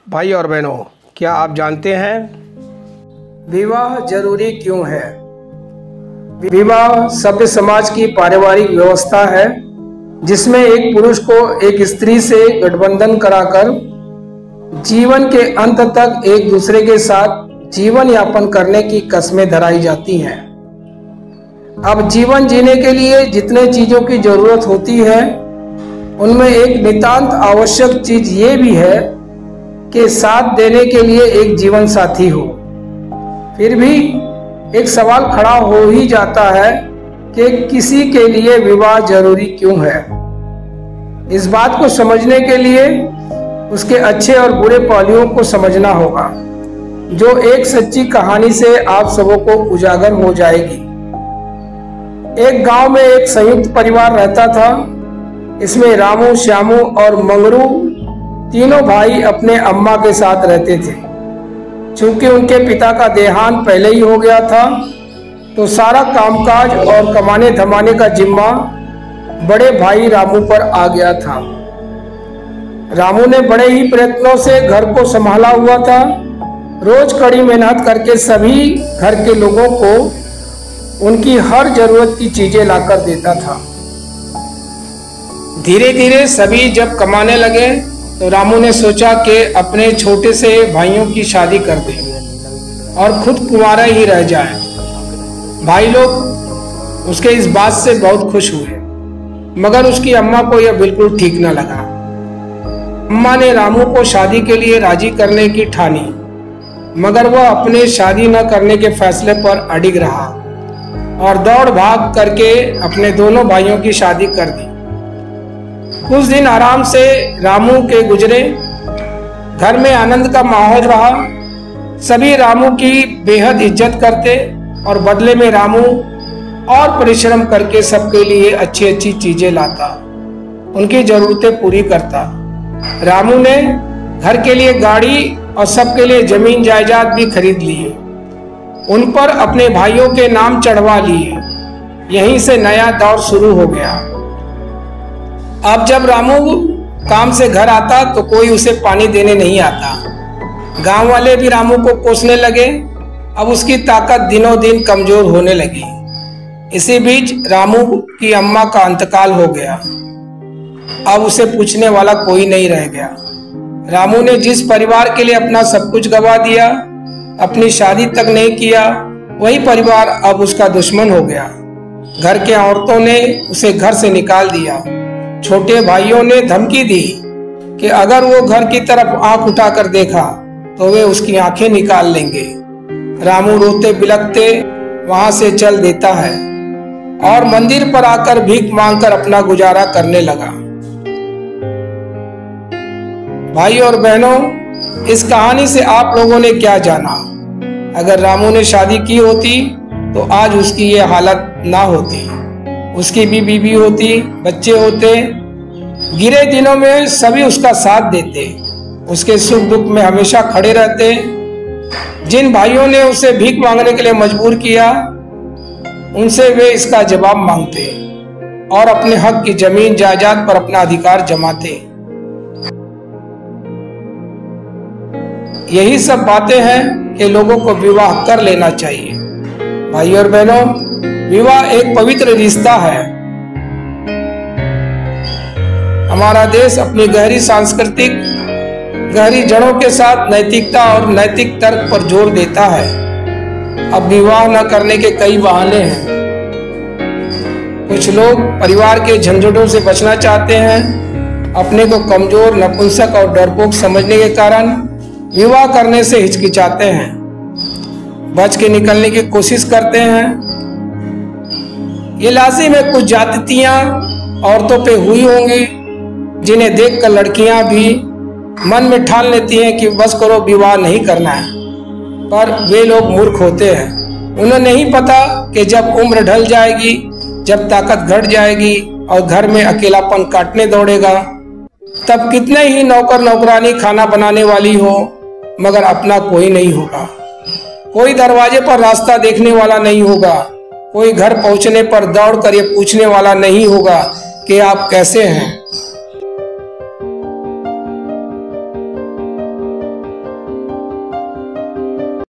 भाई और बहनों, क्या आप जानते हैं विवाह जरूरी क्यों है? विवाह सभ्य समाज की पारिवारिक व्यवस्था है जिसमें एक पुरुष को एक स्त्री से गठबंधन कराकर जीवन के अंत तक एक दूसरे के साथ जीवन यापन करने की कस्में धराई जाती हैं। अब जीवन जीने के लिए जितने चीजों की जरूरत होती है उनमें एक नितांत आवश्यक चीज ये भी है कि साथ देने के लिए एक जीवन साथी हो। फिर भी एक सवाल खड़ा हो ही जाता है कि किसी के लिए विवाह जरूरी क्यों है। इस बात को समझने के लिए उसके अच्छे और बुरे पहलुओं को समझना होगा, जो एक सच्ची कहानी से आप सबों को उजागर हो जाएगी। एक गांव में एक संयुक्त परिवार रहता था। इसमें रामू, श्यामू और मंगरू तीनों भाई अपने अम्मा के साथ रहते थे। चूंकि उनके पिता का देहांत पहले ही हो गया था, तो सारा कामकाज और कमाने धमाने का जिम्मा बड़े भाई रामू पर आ गया था। रामू ने बड़े ही प्रयत्नों से घर को संभाला हुआ था। रोज कड़ी मेहनत करके सभी घर के लोगों को उनकी हर जरूरत की चीजें लाकर देता था। धीरे धीरे सभी जब कमाने लगे तो रामू ने सोचा कि अपने छोटे से भाइयों की शादी कर दे और खुद कुंवारा ही रह जाए। भाई लोग उसके इस बात से बहुत खुश हुए, मगर उसकी अम्मा को यह बिल्कुल ठीक न लगा। अम्मा ने रामू को शादी के लिए राजी करने की ठानी, मगर वह अपने शादी न करने के फैसले पर अडिग रहा और दौड़ भाग करके अपने दोनों भाइयों की शादी कर दी। कुछ दिन आराम से रामू के गुजरे। घर में आनंद का माहौल रहा। सभी रामू की बेहद इज्जत करते और बदले में रामू और परिश्रम करके सबके लिए अच्छी अच्छी चीजें लाता, उनकी जरूरतें पूरी करता। रामू ने घर के लिए गाड़ी और सबके लिए जमीन जायदाद भी खरीद लिए। उन पर अपने भाइयों के नाम चढ़वा लिए। यहीं से नया दौर शुरू हो गया। अब जब रामू काम से घर आता तो कोई उसे पानी देने नहीं आता। गांव वाले भी रामू को कोसने लगे। अब उसकी ताकत दिनों दिन कमजोर होने लगी। इसी बीच रामू की अम्मा का अंतकाल हो गया। अब उसे पूछने वाला कोई नहीं रह गया। रामू ने जिस परिवार के लिए अपना सब कुछ गवा दिया, अपनी शादी तक नहीं किया, वही परिवार अब उसका दुश्मन हो गया। घर के औरतों ने उसे घर से निकाल दिया। छोटे भाइयों ने धमकी दी कि अगर वो घर की तरफ आंख उठाकर देखा तो वे उसकी आंखें निकाल लेंगे। रामू रोते बिलखते वहां से चल देता है और मंदिर पर आकर भीख मांगकर अपना गुजारा करने लगा। भाई और बहनों, इस कहानी से आप लोगों ने क्या जाना? अगर रामू ने शादी की होती तो आज उसकी ये हालत ना होती। उसकी भी बीवी होती, बच्चे होते। गिरे दिनों में सभी उसका साथ देते, उसके सुख दुख में हमेशा खड़े रहते। जिन भाइयों ने उसे भीख मांगने के लिए मजबूर किया, उनसे वे इसका जवाब मांगते और अपने हक की जमीन जायदाद पर अपना अधिकार जमाते। यही सब बातें हैं कि लोगों को विवाह कर लेना चाहिए। भाई और बहनों, विवाह एक पवित्र रिश्ता है। हमारा देश अपनी गहरी सांस्कृतिक गहरी जड़ों के साथ नैतिकता और नैतिक तर्क पर जोर देता है। अब विवाह न करने के कई बहाने हैं। कुछ लोग परिवार के झंझटों से बचना चाहते हैं। अपने को कमजोर, नपुंसक और डरपोक समझने के कारण विवाह करने से हिचकिचाते हैं, बच के निकलने की कोशिश करते हैं। ये लाजिम है कुछ जातियां औरतों पे हुई होंगी, जिन्हें देखकर लड़कियां भी मन में ठान लेती हैं कि बस करो, विवाह नहीं करना है। पर वे लोग मूर्ख होते हैं। उन्हें नहीं पता कि जब उम्र ढल जाएगी, जब ताकत घट जाएगी और घर में अकेलापन काटने दौड़ेगा, तब कितने ही नौकर नौकरानी खाना बनाने वाली हो, मगर अपना कोई नहीं होगा। कोई दरवाजे पर रास्ता देखने वाला नहीं होगा। कोई घर पहुंचने पर दौड़ कर ये पूछने वाला नहीं होगा कि आप कैसे हैं।